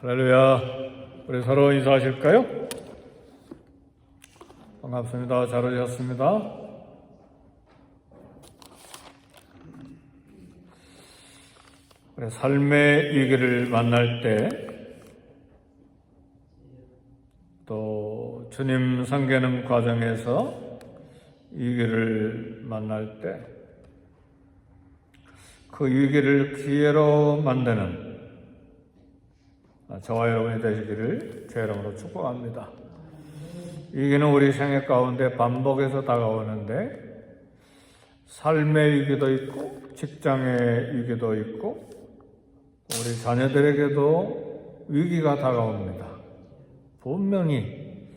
할렐루야. 우리 서로 인사하실까요? 반갑습니다. 잘 오셨습니다. 우리 삶의 위기를 만날 때, 또 주님 섬기는 과정에서 위기를 만날 때, 그 위기를 기회로 만드는 저와 여러분이 되시기를 주의 이름으로 축복합니다. 위기는 우리 생애 가운데 반복해서 다가오는데, 삶의 위기도 있고 직장의 위기도 있고 우리 자녀들에게도 위기가 다가옵니다. 분명히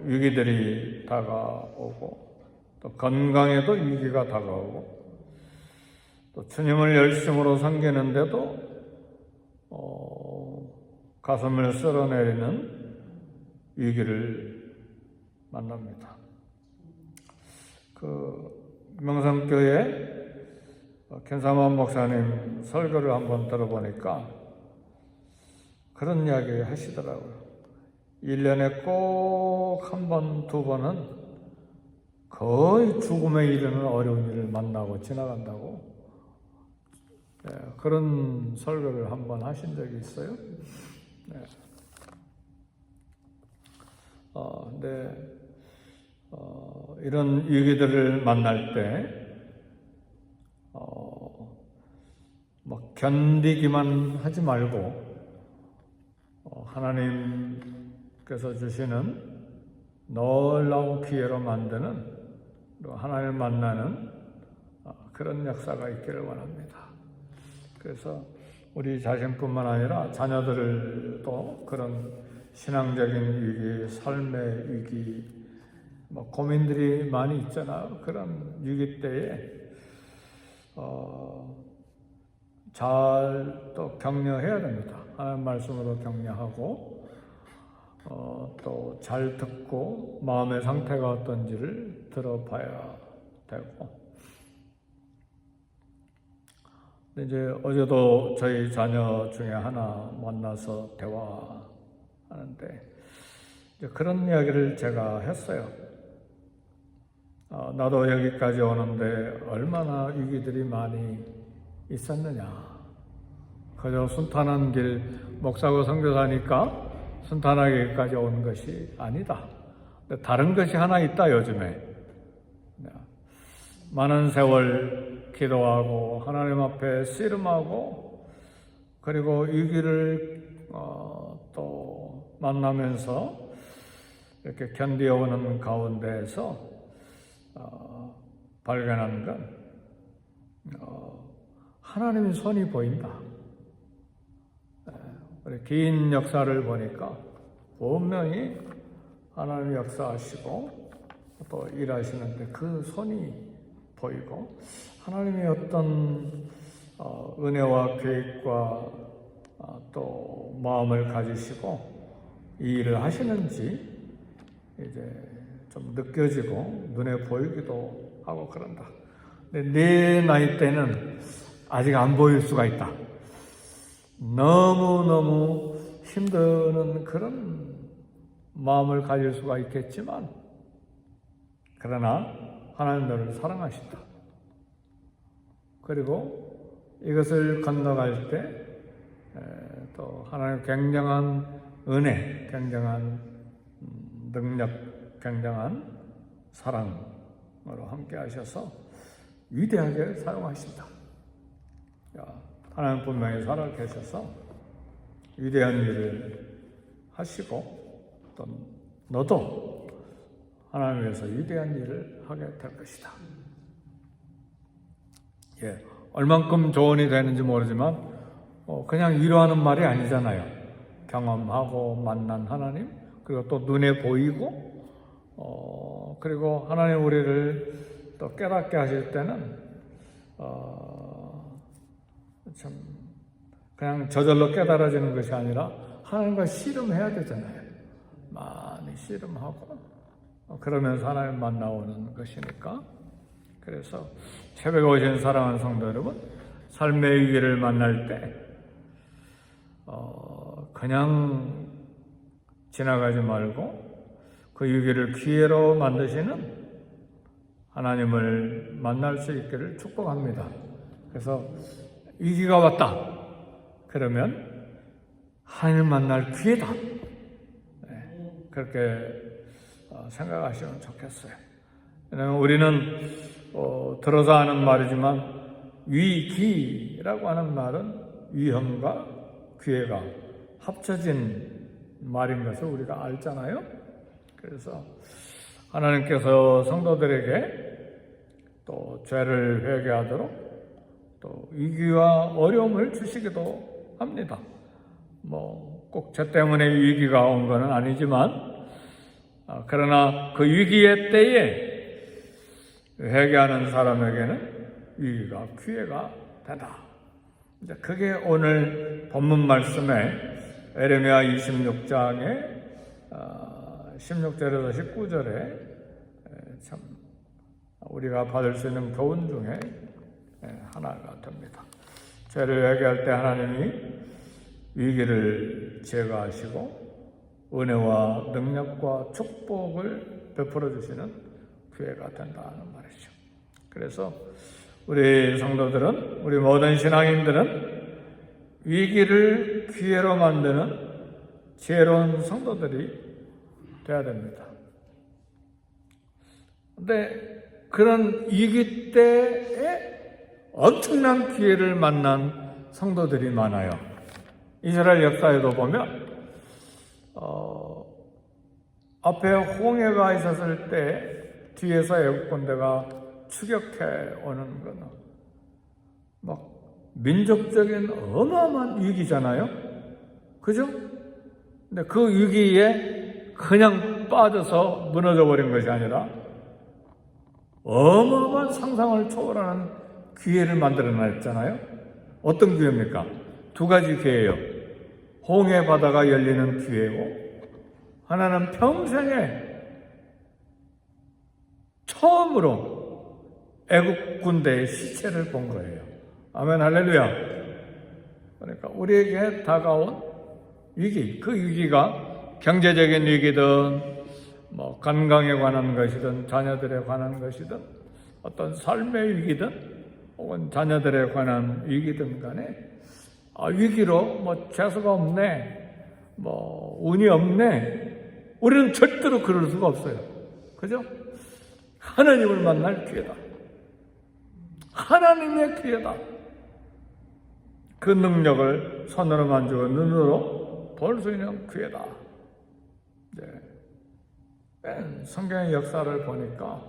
위기들이 다가오고, 또 건강에도 위기가 다가오고, 또 주님을 열심으로 섬기는데도 가슴을 쓸어내리는 위기를 만납니다. 명성교회 ken사만 목사님 설교를 한번 들어보니까 그런 이야기 하시더라고요. 1년에 꼭 한 번, 두 번은 거의 죽음에 이르는 어려운 일을 만나고 지나간다고, 그런 설교를 한번 하신 적이 있어요. 이런 위기들을 만날 때 견디기만 하지 말고 하나님께서 주시는 놀라운 기회로 만드는, 하나님을 만나는 그런 역사가 있기를 원합니다. 그래서 우리 자신뿐만 아니라 자녀들도 그런 신앙적인 위기, 삶의 위기, 고민들이 많이 있잖아요. 그런 위기 때에 잘 또 격려해야 됩니다. 하나님 말씀으로 격려하고, 또 잘 듣고 마음의 상태가 어떤지를 들어봐야 되고. 근데 이제 어제도 저희 자녀 중에 하나 만나서 대화하는데 이제 그런 이야기를 제가 했어요. 나도 여기까지 오는데 얼마나 위기들이 많이 있었느냐. 그저 순탄한 길, 목사고 선교사니까 순탄하게 여기까지 온 것이 아니다. 근데 다른 것이 하나 있다, 요즘에. 많은 세월 기도하고 하나님 앞에 씨름하고, 그리고 위기를 또 만나면서 이렇게 견디어오는 가운데에서 발견한 건 하나님의 손이 보인다. 우리 긴 역사를 보니까 분명히 하나님이 역사하시고 또 일하시는데 그 손이 보이고, 하나님의 어떤 은혜와 계획과 또 마음을 가지시고 이 일을 하시는지 이제 좀 느껴지고 눈에 보이기도 하고 그런다. 근데 내 나이 때는 아직 안 보일 수가 있다. 너무너무 힘드는 그런 마음을 가질 수가 있겠지만, 그러나 하나님 너를 사랑하신다. 그리고 이것을 건너갈 때 또 하나님 굉장한 은혜, 굉장한 능력, 굉장한 사랑으로 함께 하셔서 위대하게 사용하신다. 하나님 분명히 살아계셔서 위대한 일을 하시고, 또 너도 하나님 위해서 위대한 일을 하게 될 것이다. 얼만큼 조언이 되는지 모르지만 그냥 위로하는 말이 아니잖아요. 경험하고 만난 하나님, 그리고 또 눈에 보이고, 그리고 하나님 우리를 또 깨닫게 하실 때는 참 그냥 저절로 깨달아지는 것이 아니라 하나님과 씨름해야 되잖아요. 많이 씨름하고 그러면서 하나님 만나오는 것이니까. 그래서 새벽에 오신 사랑하는 성도 여러분, 삶의 위기를 만날 때 그냥 지나가지 말고 그 위기를 기회로 만드시는 하나님을 만날 수 있기를 축복합니다. 그래서 위기가 왔다. 그러면 하나님을 만날 기회다. 그렇게 생각하시면 좋겠어요. 왜냐하면 우리는 들어서 하는 말이지만 위기라고 하는 말은 위험과 기회가 합쳐진 말인 것을 우리가 알잖아요. 그래서 하나님께서 성도들에게 또 죄를 회개하도록 또 위기와 어려움을 주시기도 합니다. 꼭 죄 때문에 위기가 온 것은 아니지만 그러나 그 위기의 때에 회개하는 사람에게는 위기가 기회가 된다. 이제 그게 오늘 본문 말씀에 에레미야 26장의 16절에서 19절에 참 우리가 받을 수 있는 교훈 중에 하나가 됩니다. 죄를 회개할 때 하나님이 위기를 제거하시고 은혜와 능력과 축복을 베풀어 주시는 기회가 된다는 말이죠. 그래서 우리 성도들은, 우리 모든 신앙인들은 위기를 기회로 만드는 지혜로운 성도들이 되어야 됩니다. 그런데 그런 위기 때에 엄청난 기회를 만난 성도들이 많아요. 이스라엘 역사에도 보면 앞에 홍해가 있었을 때 뒤에서 애국 군대가 추격해 오는 것은 막 민족적인 어마어마한 위기잖아요. 그죠? 근데 그 위기에 그냥 빠져서 무너져 버린 것이 아니라 어마어마한 상상을 초월하는 기회를 만들어냈잖아요. 어떤 기회입니까? 두 가지 기회예요. 홍해 바다가 열리는 기회고 하나는 평생에 처음으로 애국 군대의 시체를 본 거예요. 아멘, 할렐루야. 그러니까 우리에게 다가온 위기, 그 위기가 경제적인 위기든 건강에 관한 것이든 자녀들에 관한 것이든 어떤 삶의 위기든 혹은 자녀들에 관한 위기든 간에 위기로 재수가 없네, 운이 없네, 우리는 절대로 그럴 수가 없어요. 그죠? 하나님을 만날 기회다. 하나님의 기회다. 그 능력을 손으로 만지고 눈으로 볼 수 있는 기회다. 성경의 역사를 보니까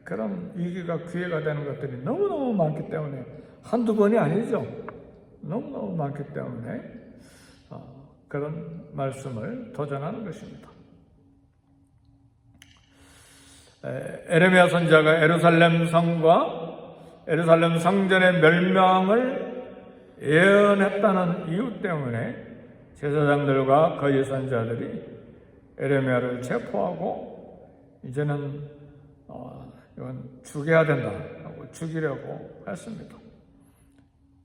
그런 위기가 기회가 되는 것들이 너무너무 많기 때문에 한두 번이 아니죠. 너무너무 많기 때문에 그런 말씀을 도전하는 것입니다. 에레미야 선지자가 예루살렘 성과 예루살렘 성전의 멸망을 예언했다는 이유 때문에 제사장들과 거짓 선지자들이 에레미야를 체포하고 이제는 이건 죽여야 된다 하고 죽이려고 했습니다.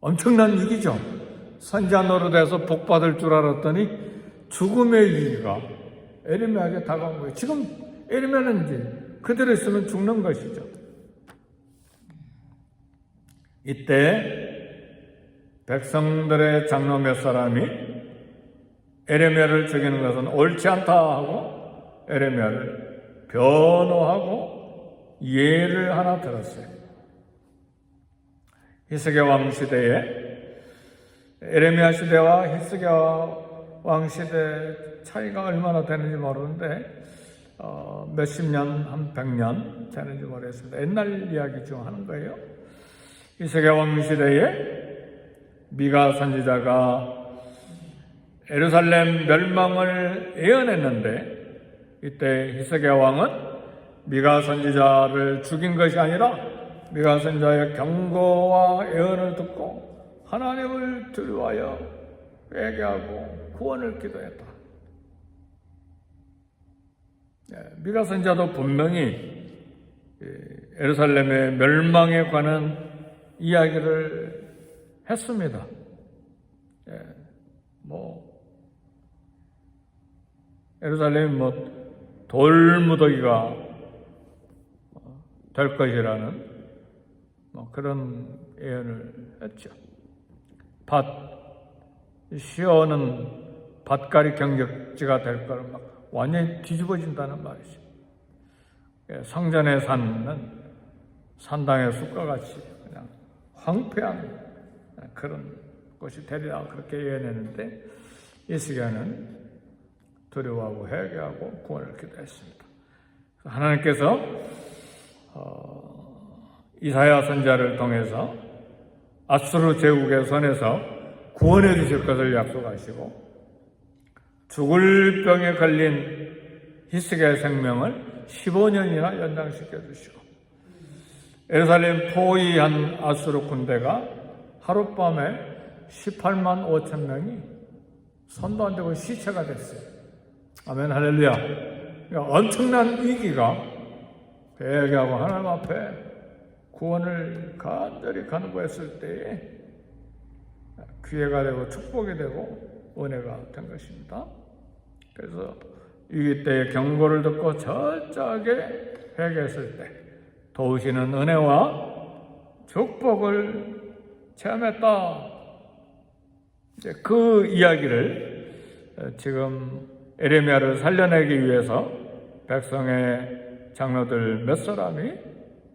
엄청난 위기죠. 선지자 노릇에서 복 받을 줄 알았더니 죽음의 위기가 에레미야에게 다가온 거예요. 지금 에레미야는 이제 그대로 있으면 죽는 것이죠. 이때 백성들의 장로 몇 사람이 에레미야를 죽이는 것은 옳지 않다 하고 에레미야를 변호하고 예를 하나 들었어요. 히스기야 왕 시대에 에레미야 시대와 히스기야 왕 시대 차이가 얼마나 되는지 모르는데 몇십 년, 한 100년 되는지 모르겠습니다. 옛날 이야기 중 하는 거예요. 히스기야 왕 시대에 미가 선지자가 예루살렘 멸망을 예언했는데 이때 히스기야 왕은 미가 선지자를 죽인 것이 아니라 미가 선지자의 경고와 예언을 듣고 하나님을 두려워하여 회개하고 구원을 기도했다. 미가 선지자도 분명히 예루살렘의 멸망에 관한 이야기를 했습니다. 예루살렘이 돌무더기가 될 것이라는 그런 예언을 했죠. 시온은 밭갈이 경적지가 될 거를 완전히 뒤집어진다는 말이죠. 성전의 산은 산당의 숲과 같이 그냥 황폐한 그런 곳이 되리라 그렇게 예언했는데 히스기야는 두려워하고 회개하고 구원을 기도했습니다. 하나님께서 이사야 선지자를 통해서 아수르 제국의 손에서 구원해 주실 것을 약속하시고 죽을 병에 걸린 히스기야의 생명을 15년이나 연장시켜 주시고 예루살렘 포위한 아수르 군대가 하룻밤에 18만 5천 명이 손도 안 대고 시체가 됐어요. 아멘 할렐루야. 엄청난 위기가 회개하고 하나님 앞에 구원을 간절히 간구했을 때에 기회가 되고 축복이 되고 은혜가 된 것입니다. 그래서 위기 때의 경고를 듣고 철저하게 회개했을 때 도우시는 은혜와 축복을 체험했다. 그 이야기를 지금 에레미야를 살려내기 위해서 백성의 장로들 몇 사람이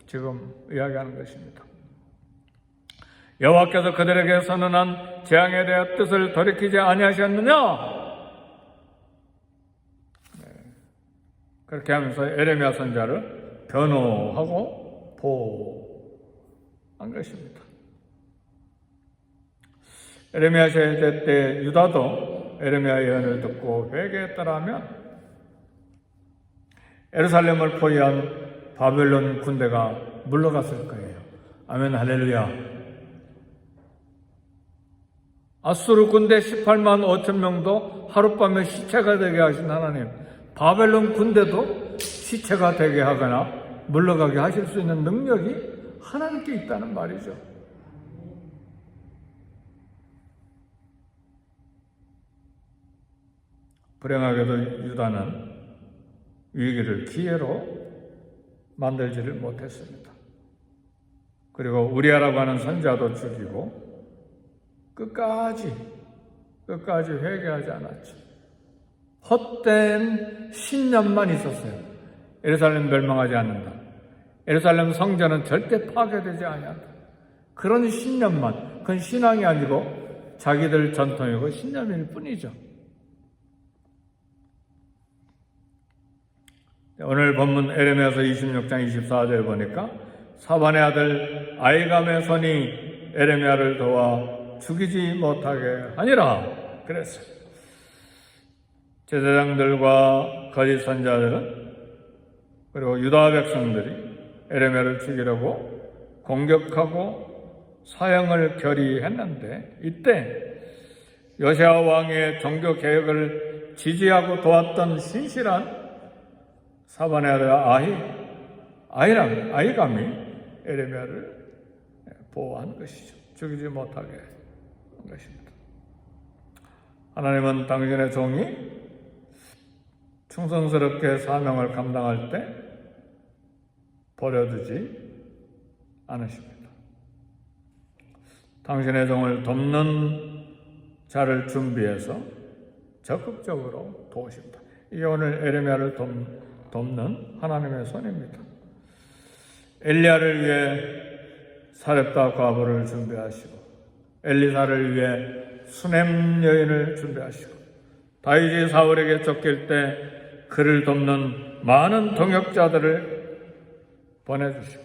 지금 이야기하는 것입니다. 여호와께서 그들에게 선언한 재앙에 대한 뜻을 돌이키지 아니하셨느냐? 그렇게 하면서 에레미야 선지자를 변호하고 보호한 것입니다. 에레미야 세대 때 유다도 에레미야 예언을 듣고 회개했더라면 예루살렘을 포위한 바벨론 군대가 물러갔을 거예요. 아멘 할렐루야. 아수르 군대 18만 5천 명도 하룻밤에 시체가 되게 하신 하나님, 바벨론 군대도 시체가 되게 하거나 물러가게 하실 수 있는 능력이 하나님께 있다는 말이죠. 불행하게도 유다는 위기를 기회로 만들지를 못했습니다. 그리고 우리아라고 하는 선지자도 죽이고 끝까지 회개하지 않았죠. 헛된 신념만 있었어요. 예루살렘 멸망하지 않는다. 예루살렘 성전은 절대 파괴되지 아니한다. 그런 신념만, 그건 신앙이 아니고 자기들 전통이고 신념일 뿐이죠. 오늘 본문 에레미야서 26장 24절 보니까 사반의 아들 아이감의 손이 에레미야를 도와 죽이지 못하게 하니라 그랬어요. 제사장들과 거짓 선지자들은 그리고 유다 백성들이 에레미야를 죽이려고 공격하고 사형을 결의했는데 이때 요시야 왕의 종교 개혁을 지지하고 도왔던 신실한 사반의 아들 아이감이 에레미야를 보호한 것이죠. 죽이지 못하게 한 것입니다. 하나님은 당신의 종이 충성스럽게 사명을 감당할 때 버려두지 않으십니다. 당신의 종을 돕는 자를 준비해서 적극적으로 도우십니다. 이게 오늘 에레미야를 돕는 하나님의 손입니다. 엘리야를 위해 사렙다 과부를 준비하시고 엘리사를 위해 수넴 여인을 준비하시고 다윗이 사울에게 쫓길 때 그를 돕는 많은 동역자들을 보내주시고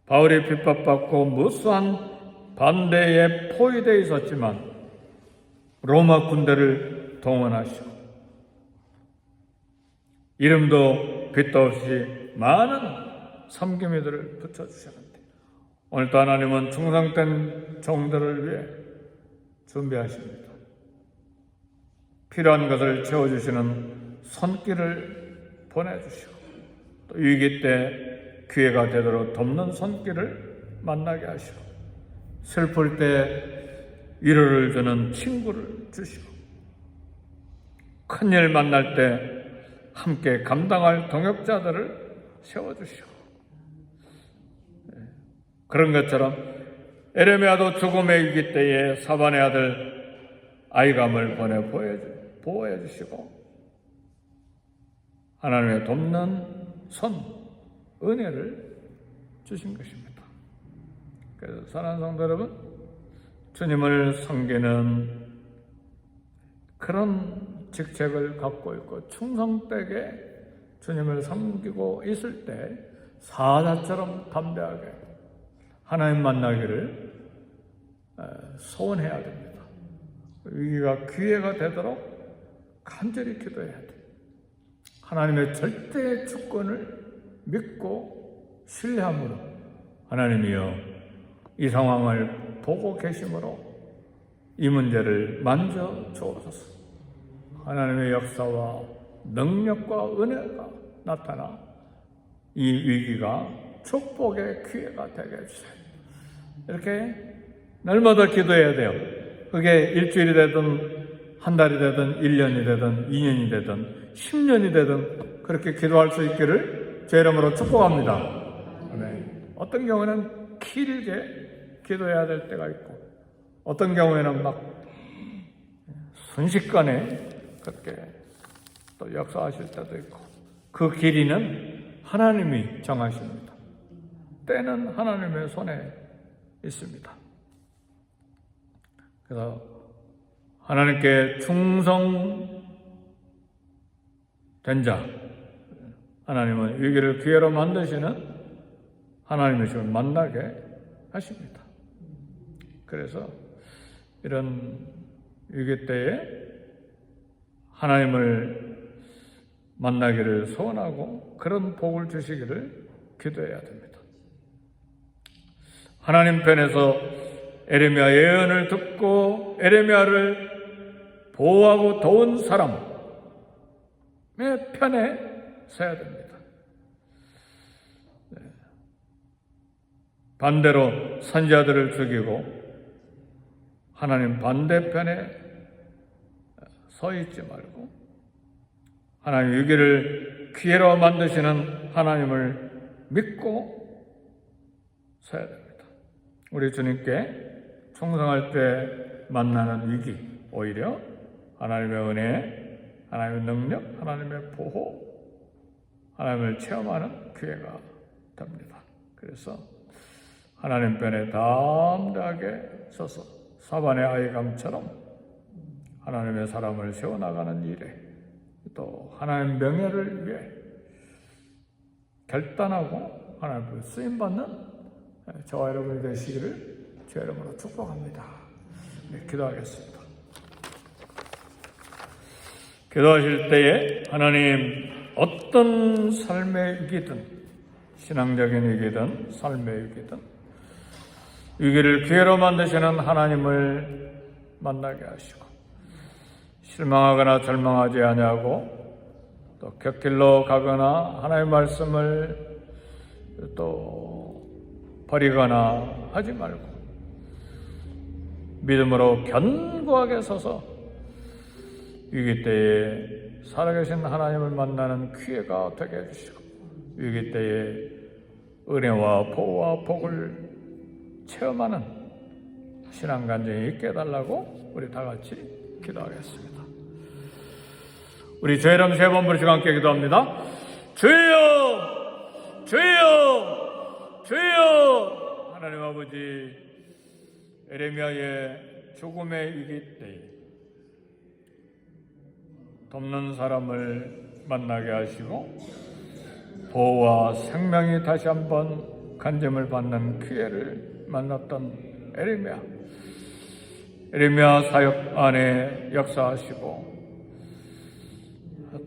바울이 핍박받고 무수한 반대에 포위되어 있었지만 로마 군대를 동원하시고 이름도 빛도 없이 많은 섬기미들을 붙여주셨는데 오늘도 하나님은 충성된 종들을 위해 준비하십니다. 필요한 것을 채워주시는 손길을 보내주시고 또 위기 때 기회가 되도록 돕는 손길을 만나게 하시고 슬플 때 위로를 주는 친구를 주시고, 큰일 만날 때 함께 감당할 동역자들을 세워주시고, 그런 것처럼 에레미야도 죽음의 위기 때에 사반의 아들 아이감을 보내 보호해 주시고 하나님의 돕는 손, 은혜를 주신 것입니다. 그래서 사랑하는 성도 여러분, 주님을 섬기는 그런 직책을 갖고 있고 충성되게 주님을 섬기고 있을 때 사자처럼 담대하게 하나님 만나기를 소원해야 됩니다. 위기가 기회가 되도록 간절히 기도해야 돼요. 하나님의 절대 주권을 믿고 신뢰함으로 하나님이여 이 상황을 보고 계심으로 이 문제를 만져 주옵소서. 하나님의 역사와 능력과 은혜가 나타나 이 위기가 축복의 기회가 되게 해주세요. 이렇게 날마다 기도해야 돼요. 그게 일주일이 되든 한 달이 되든 1년이 되든 2년이 되든 10년이 되든 그렇게 기도할 수 있기를 제 이름으로 축복합니다. 네. 어떤 경우에는 길게 기도해야 될 때가 있고 어떤 경우에는 막 순식간에 그렇게 또 역사하실 때도 있고 그 길이는 하나님이 정하십니다. 때는 하나님의 손에 있습니다. 그래서 하나님께 충성된 자, 하나님은 위기를 기회로 만드시는 하나님이심을 만나게 하십니다. 그래서 이런 위기 때에 하나님을 만나기를 소원하고 그런 복을 주시기를 기도해야 됩니다. 하나님 편에서 에레미야 예언을 듣고 에레미야를 보호하고 도운 사람의 편에 서야 됩니다. 반대로 선지자들을 죽이고 하나님 반대편에 서 있지 말고 하나님 위기를 기회로 만드시는 하나님을 믿고 서야 됩니다. 우리 주님께 충성할 때 만나는 위기, 오히려 하나님의 은혜, 하나님의 능력, 하나님의 보호, 하나님을 체험하는 기회가 됩니다. 그래서 하나님 편에 담대하게 서서 사반의 아이감처럼 하나님의 사람을 세워나가는 일에 또 하나님의 명예를 위해 결단하고 하나님을 쓰임받는 저와 여러분이 되시기를 주의 이름으로 축복합니다. 네, 기도하겠습니다. 기도하실 때에 하나님 어떤 삶의 위기든 신앙적인 위기든 삶의 위기든 위기를 기회로 만드시는 하나님을 만나게 하시고 실망하거나 절망하지 아니하고 또 곁길로 가거나 하나님의 말씀을 또 버리거나 하지 말고 믿음으로 견고하게 서서 위기 때에 살아계신 하나님을 만나는 기회가 되게 해주시고 위기 때에 은혜와 보호와 복을 체험하는 신앙 간증이 있게 해달라고 우리 다 같이 기도하겠습니다. 우리 주의 이름 세 번 부르시고 함께 기도합니다. 주여! 주여! 주여! 하나님 아버지, 에레미야의 죽음의 위기 때에 돕는 사람을 만나게 하시고 보호와 생명이 다시 한번 간증을 받는 기회를 만났던 에레미야 사역 안에 역사하시고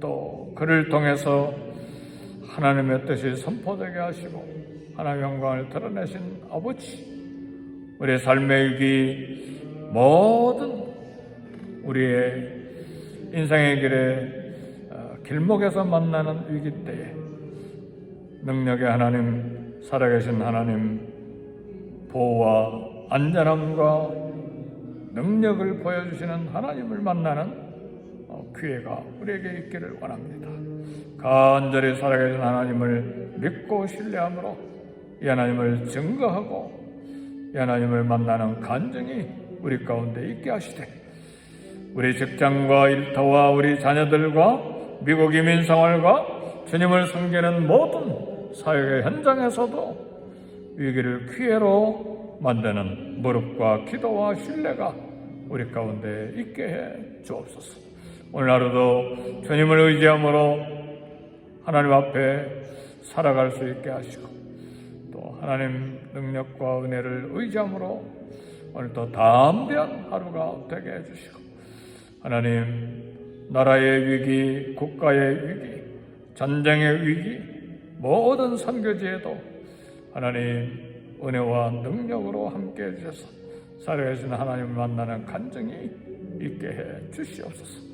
또 그를 통해서 하나님의 뜻이 선포되게 하시고 하나님의 영광을 드러내신 아버지, 우리의 삶의 위기 모든 우리의 인생의 길에 길목에서 만나는 위기 때에 능력의 하나님, 살아계신 하나님 보호와 안전함과 능력을 보여주시는 하나님을 만나는 기회가 우리에게 있기를 원합니다. 간절히 살아계신 하나님을 믿고 신뢰함으로 이 하나님을 증거하고 이 하나님을 만나는 간증이 우리 가운데 있게 하시되, 우리 직장과 일터와 우리 자녀들과 미국 이민 생활과 주님을 섬기는 모든 사역의 현장에서도 위기를 기회로 만드는 무릎과 기도와 신뢰가 우리 가운데 있게 해 주옵소서. 오늘 하루도 주님을 의지함으로 하나님 앞에 살아갈 수 있게 하시고, 또 하나님 능력과 은혜를 의지함으로 오늘도 담대한 하루가 되게 해주시고, 하나님 나라의 위기, 국가의 위기, 전쟁의 위기, 모든 선교지에도 하나님 은혜와 능력으로 함께 해주셔서 살아계신 하나님을 만나는 간증이 있게 해 주시옵소서.